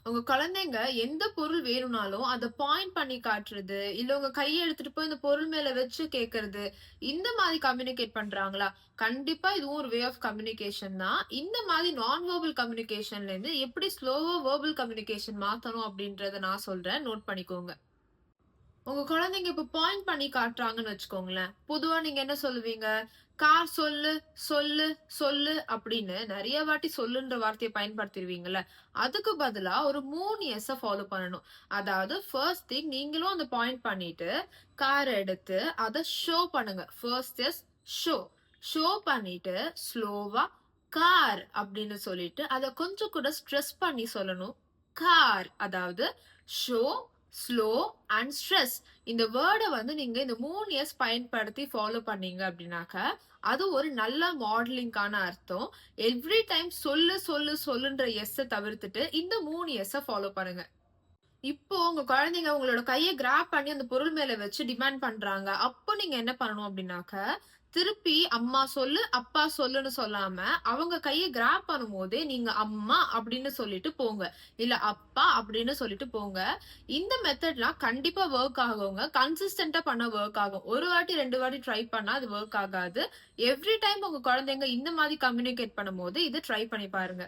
உங்க குழந்தைங்க எந்த பொருள் வேணும்னாலும் அத பாயிண்ட் பண்ணி காட்டுறது, இல்ல உங்க கைய எடுத்துட்டு போய் இந்த பொருள் மேல வச்சு கேட்கறது, இந்த மாதிரி கம்யூனிகேட் பண்றாங்களா? கண்டிப்பா இதுவும் ஒரு வே ஆஃப் கம்யூனிகேஷன் தான். இந்த மாதிரி நான் வெர்பல் கம்யூனிகேஷன்ல இருந்து எப்படி ஸ்லோவா வெர்பல் கம்யூனிகேஷன் மாத்தணும் அப்படின்றத நான் சொல்றேன். நோட் பண்ணிக்கோங்க. உங்க குழந்தைங்க இப்ப பாயிண்ட் பண்ணி காட்டுறாங்கன்னு வச்சுக்கோங்களேன். பொதுவா நீங்க என்ன சொல்லுவீங்க? கார் சொல்லு, சொல்லு, சொல்லு அப்படின்னு நெறைய வாட்டி சொல்லுன்ற வார்த்தைய பயன்படுத்திருவீங்கல்ல. அதுக்கு பதிலா ஒரு 3 எஸ்ஸ ஃபாலோ பண்ணணும். அதாவது ஃபர்ஸ்ட் திங் நீங்களும் அந்த பாயிண்ட் பண்ணிட்டு, கார எடுத்து அத ஷோ பண்ணுங்க. First S show. ஷோ பண்ணிட்டு ஸ்லோவா கார் அப்படின்னு சொல்லிட்டு, அத கொஞ்சம் கூட ஸ்ட்ரெஸ் பண்ணி சொல்லணும். கார். அதாவது ஷோ, ஸ்லோ அண்ட் ஸ்ட்ரெஸ். இந்த வேர்ட வந்து நீங்க இந்த 3 எஸ் பயன்படுத்தி ஃபாலோ பண்ணீங்க அப்படின்னாக்க, அது ஒரு நல்ல மாடலிங்கான அர்த்தம். எவ்ரி டைம் சொல்லு, சொல்லு, சொல்லுன்ற எஸ்ஸ தவிர்த்துட்டு இந்த 3 எஸ்ஸ ஃபாலோ பண்ணுங்க. இப்போ உங்க குழந்தைங்க உங்களோட கைய கிராப் பண்ணி அந்த பொருள் மேல வச்சு டிமாண்ட் பண்றாங்க. அப்போ நீங்க என்ன பண்ணணும் அப்டின்னாக்க, திருப்பி அம்மா சொல்லு, அப்பா சொல்லுன்னு சொல்லாம, அவங்க கைய கிராப் பண்ணும்போதே நீங்க அம்மா அப்படின்னு சொல்லிட்டு போங்க. இல்ல அப்பா அப்படின்னு சொல்லிட்டு போங்க. இந்த மெத்தட்லாம் கண்டிப்பா வொர்க் ஆகுங்க. கன்சிஸ்டன்ட்டா பண்ணா வொர்க் ஆகும். 1 வாட்டி 2 வாட்டி ட்ரை பண்ணா அது வொர்க் ஆகாது. எவ்ரி டைம் உங்க குழந்தைங்க இந்த மாதிரி கம்யூனிகேட் பண்ணும்போது இத ட்ரை பண்ணி பாருங்க.